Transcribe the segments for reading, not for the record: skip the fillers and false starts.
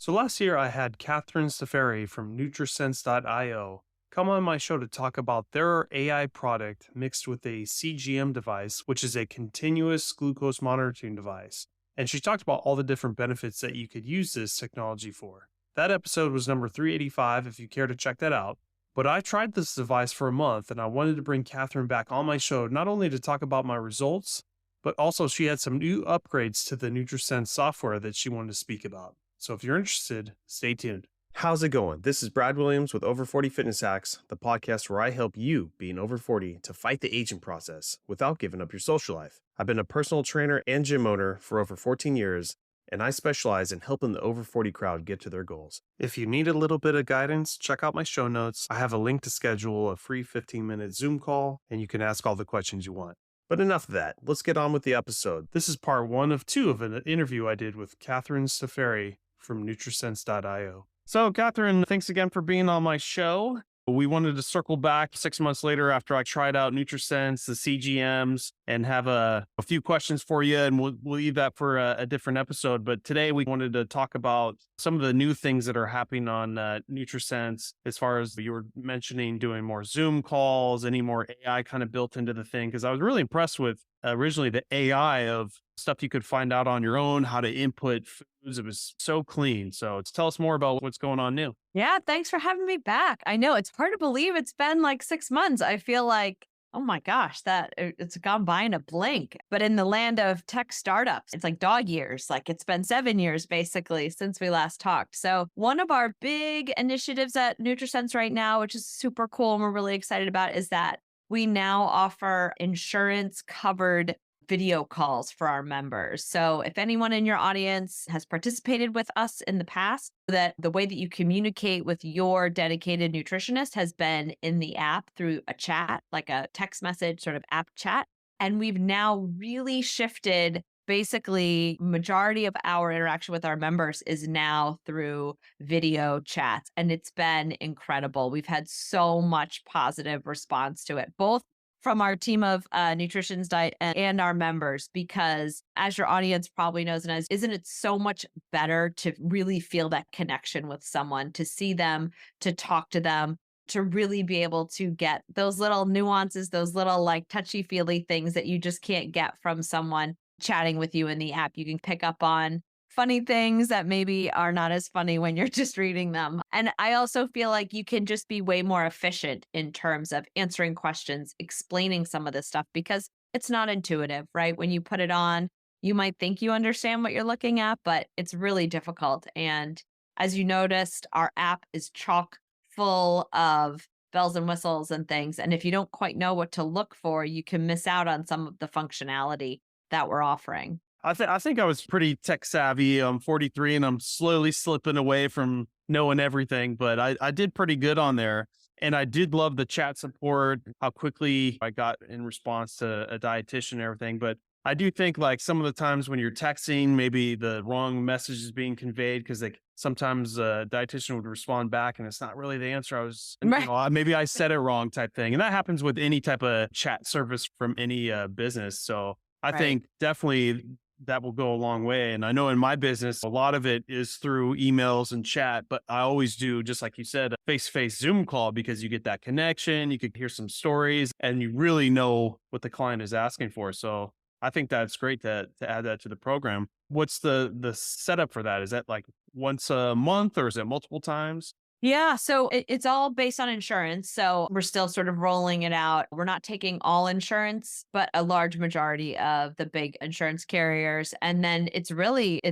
So last year I had Catherine Staffieri from Nutrisense AI come on my show to talk about their AI product mixed with a CGM device, which is a continuous glucose monitoring device. And she talked about all the different benefits that you could use this technology for. That episode was number 385 if you care to check that out. But I tried this device for a month and I wanted to bring Catherine back on my show, not only to talk about my results, but also she had some new upgrades to the Nutrisense software that she wanted to speak about. So if you're interested, stay tuned. How's it going? This is Brad Williams with Over 40 Fitness Hacks, the podcast where I help you, being over 40, to fight the aging process without giving up your social life. I've been a personal trainer and gym owner for over 14 years, and I specialize in helping the over 40 crowd get to their goals. If you need a little bit of guidance, check out my show notes. I have a link to schedule a free 15-minute Zoom call, and you can ask all the questions you want. But enough of that. Let's get on with the episode. This is part 1 of 2 of an interview I did with Catherine Staffieri from Nutrisense.io. So, Catherine, thanks again for being on my show. We wanted to circle back 6 months later after I tried out Nutrisense, the CGMs, and have a few questions for you, and we'll leave that for a different episode. But today we wanted to talk about some of the new things that are happening on Nutrisense, as far as you were mentioning doing more Zoom calls, any more AI kind of built into the thing, because I was really impressed with originally the AI of stuff you could find out on your own, how to input foods. It was so clean. So tell us more about what's going on new. Yeah, thanks for having me back. I know it's hard to believe it's been like 6 months. I feel like, oh my gosh, it's gone by in a blink. But in the land of tech startups, it's like dog years. Like it's been 7 years basically since we last talked. So one of our big initiatives at Nutrisense right now, which is super cool and we're really excited about, is that we now offer insurance covered video calls for our members. So if anyone in your audience has participated with us in the past, that the way that you communicate with your dedicated nutritionist has been in the app through a chat, like a text message sort of app chat. And we've now really shifted. Basically, majority of our interaction with our members is now through video chats, and it's been incredible. We've had so much positive response to it, both from our team of nutrition's diet and our members, because as your audience probably knows, and as isn't it so much better to really feel that connection with someone, to see them, to talk to them, to really be able to get those little nuances, those little like touchy-feely things that you just can't get from someone chatting with you in the app. You can pick up on funny things that maybe are not as funny when you're just reading them. And I also feel like you can just be way more efficient in terms of answering questions, explaining some of this stuff, because it's not intuitive, right? When you put it on, you might think you understand what you're looking at, but it's really difficult. And as you noticed, our app is chock full of bells and whistles and things. And if you don't quite know what to look for, you can miss out on some of the functionality that we're offering. I think I was pretty tech savvy. I'm 43 and I'm slowly slipping away from knowing everything, but I did pretty good on there. And I did love the chat support, how quickly I got in response to a dietitian and everything. But I do think like some of the times when you're texting, maybe the wrong message is being conveyed, because like sometimes a dietitian would respond back and it's not really the answer. Maybe I said it wrong type thing. And that happens with any type of chat service from any business. So I think definitely that will go a long way. And I know in my business, a lot of it is through emails and chat, but I always do, just like you said, a face-to-face Zoom call, because you get that connection, you could hear some stories, and you really know what the client is asking for. So I think that's great to add that to the program. What's the setup for that? Is that like once a month or is it multiple times? Yeah, so it's all based on insurance. So we're still sort of rolling it out. We're not taking all insurance, but a large majority of the big insurance carriers. And then it's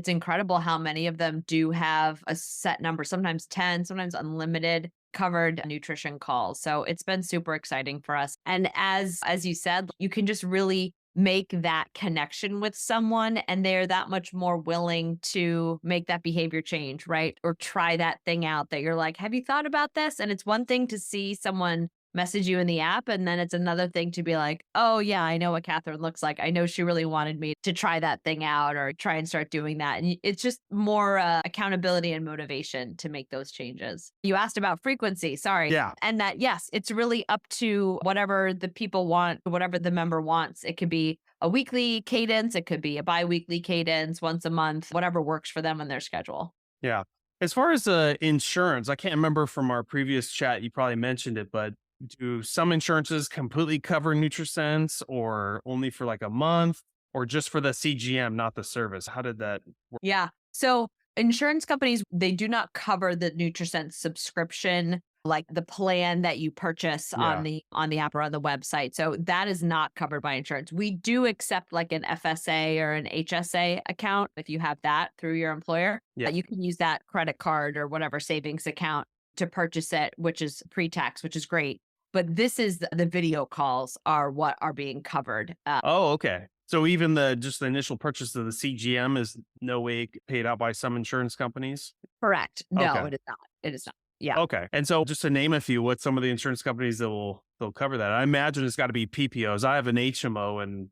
incredible how many of them do have a set number, sometimes 10, sometimes unlimited covered nutrition calls. So it's been super exciting for us. And as you said, you can just really make that connection with someone, and they're that much more willing to make that behavior change, right? Or try that thing out that you're like, have you thought about this? And it's one thing to see someone message you in the app, and then it's another thing to be like, oh yeah, I know what Catherine looks like. I know she really wanted me to try that thing out or try and start doing that. And it's just more accountability and motivation to make those changes. You asked about frequency, sorry. Yeah. And that, yes, it's really up to whatever the people want, whatever the member wants. It could be a weekly cadence, it could be a bi-weekly cadence, once a month, whatever works for them on their schedule. Yeah. As far as insurance, I can't remember from our previous chat. You probably mentioned it, but do some insurances completely cover Nutrisense, or only for like a month, or just for the CGM, not the service? How did that work? Yeah. So insurance companies, they do not cover the Nutrisense subscription, like the plan that you purchase Yeah. on the app or on the website. So that is not covered by insurance. We do accept like an FSA or an HSA account if you have that through your employer. Yeah. You can use that credit card or whatever savings account to purchase it, which is pre-tax, which is great. But this is the video calls are what are being covered. Oh, okay. So even just the initial purchase of the CGM is no way paid out by some insurance companies? Correct. No, Okay. it is not. It is not. Yeah. Okay. And so just to name a few, what's some of the insurance companies that they'll cover that? I imagine it's got to be PPOs. I have an HMO and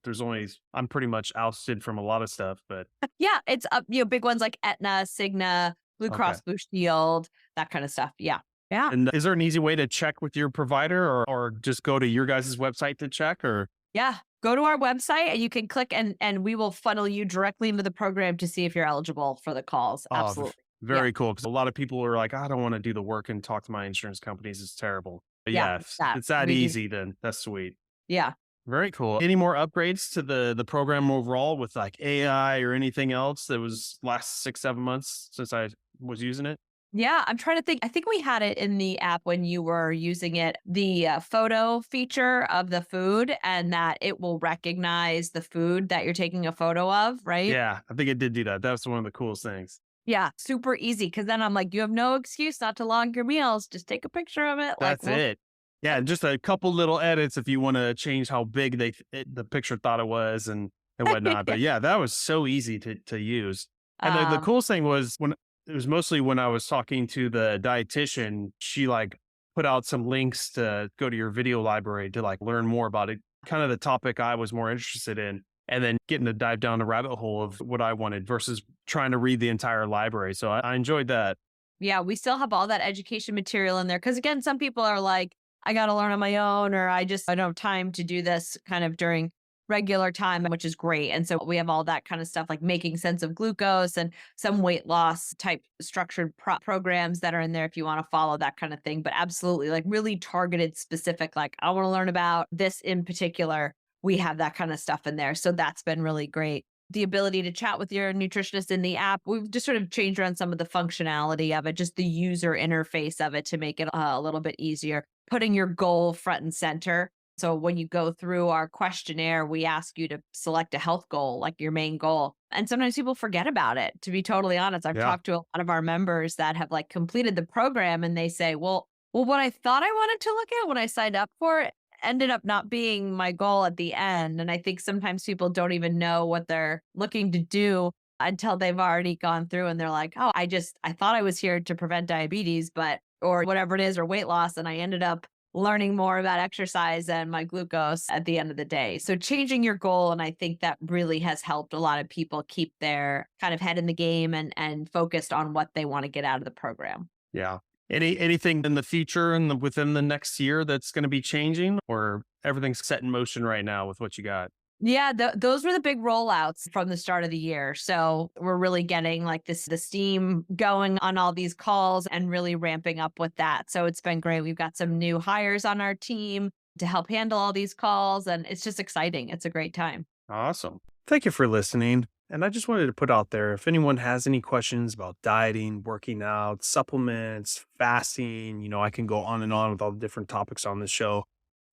I'm pretty much ousted from a lot of stuff, but Yeah, it's up, big ones like Aetna, Cigna, Blue okay. Cross Blue Shield, that kind of stuff. Yeah. Yeah. And is there an easy way to check with your provider, or just go to your guys' website to check, or? Yeah. Go to our website and you can click and we will funnel you directly into the program to see if you're eligible for the calls. Oh, Absolutely. Yeah. very cool. Because a lot of people are like, I don't want to do the work and talk to my insurance companies. It's terrible. But Yeah. yeah, It's if that. it's that We do. easy, then that's sweet. Yeah. Very cool. Any more upgrades to the program overall with like AI or anything else that was last 6, 7 months since I was using it? Yeah, I'm trying to think. I think we had it in the app when you were using it, the photo feature of the food, and that it will recognize the food that you're taking a photo of, right? Yeah, I think it did do that. That was one of the coolest things. Yeah, super easy. Cause then I'm like, you have no excuse not to log your meals. Just take a picture of it. Like, That's it. Yeah, just a couple little edits if you want to change how big the picture thought it was and whatnot. But yeah, that was so easy to use. And the um, coolest thing was when it was mostly when I was talking to the dietitian, she like put out some links to go to your video library to like learn more about it, kind of the topic I was more interested in, and then getting to dive down the rabbit hole of what I wanted versus trying to read the entire library. So I enjoyed that. yeah, we still have all that education material in there. Cause again, some people are like, I got to learn on my own, or I don't have time to do this kind of during regular time, which is great. And so we have all that kind of stuff like making sense of glucose and some weight loss type structured programs that are in there if you want to follow that kind of thing. But absolutely, like really targeted, specific, like I want to learn about this in particular. We have that kind of stuff in there. So that's been really great. The ability to chat with your nutritionist in the app. We've just sort of changed around some of the functionality of it, just the user interface of it to make it a little bit easier. Putting your goal front and center. So when you go through our questionnaire, we ask you to select a health goal, like your main goal. And sometimes people forget about it. To be totally honest, I've Yeah. talked to a lot of our members that have like completed the program and they say, well, what I thought I wanted to look at when I signed up for it ended up not being my goal at the end. And I think sometimes people don't even know what they're looking to do until they've already gone through and they're like, oh, I thought I was here to prevent diabetes, but, or whatever it is, or weight loss. And I ended up learning more about exercise and my glucose at the end of the day. So changing your goal. And I think that really has helped a lot of people keep their kind of head in the game and focused on what they want to get out of the program. Yeah. Anything in the future and within the next year that's going to be changing, or everything's set in motion right now with what you got? Yeah, those were the big rollouts from the start of the year. So we're really getting like the steam going on all these calls and really ramping up with that. So it's been great. We've got some new hires on our team to help handle all these calls, and it's just exciting. It's a great time. Awesome. Thank you for listening. And I just wanted to put out there, if anyone has any questions about dieting, working out, supplements, fasting, I can go on and on with all the different topics on this show.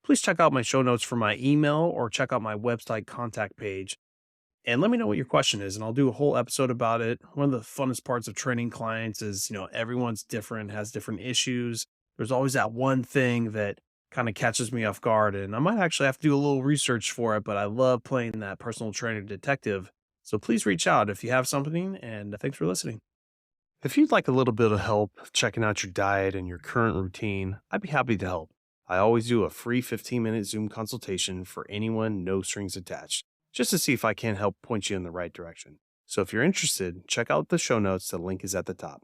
Please check out my show notes for my email or check out my website contact page and let me know what your question is. And I'll do a whole episode about it. One of the funnest parts of training clients is, everyone's different, has different issues. There's always that one thing that kind of catches me off guard. And I might actually have to do a little research for it, but I love playing that personal trainer detective. So please reach out if you have something. And thanks for listening. If you'd like a little bit of help checking out your diet and your current routine, I'd be happy to help. I always do a free 15-minute Zoom consultation for anyone, no strings attached, just to see if I can help point you in the right direction. So if you're interested, check out the show notes. The link is at the top.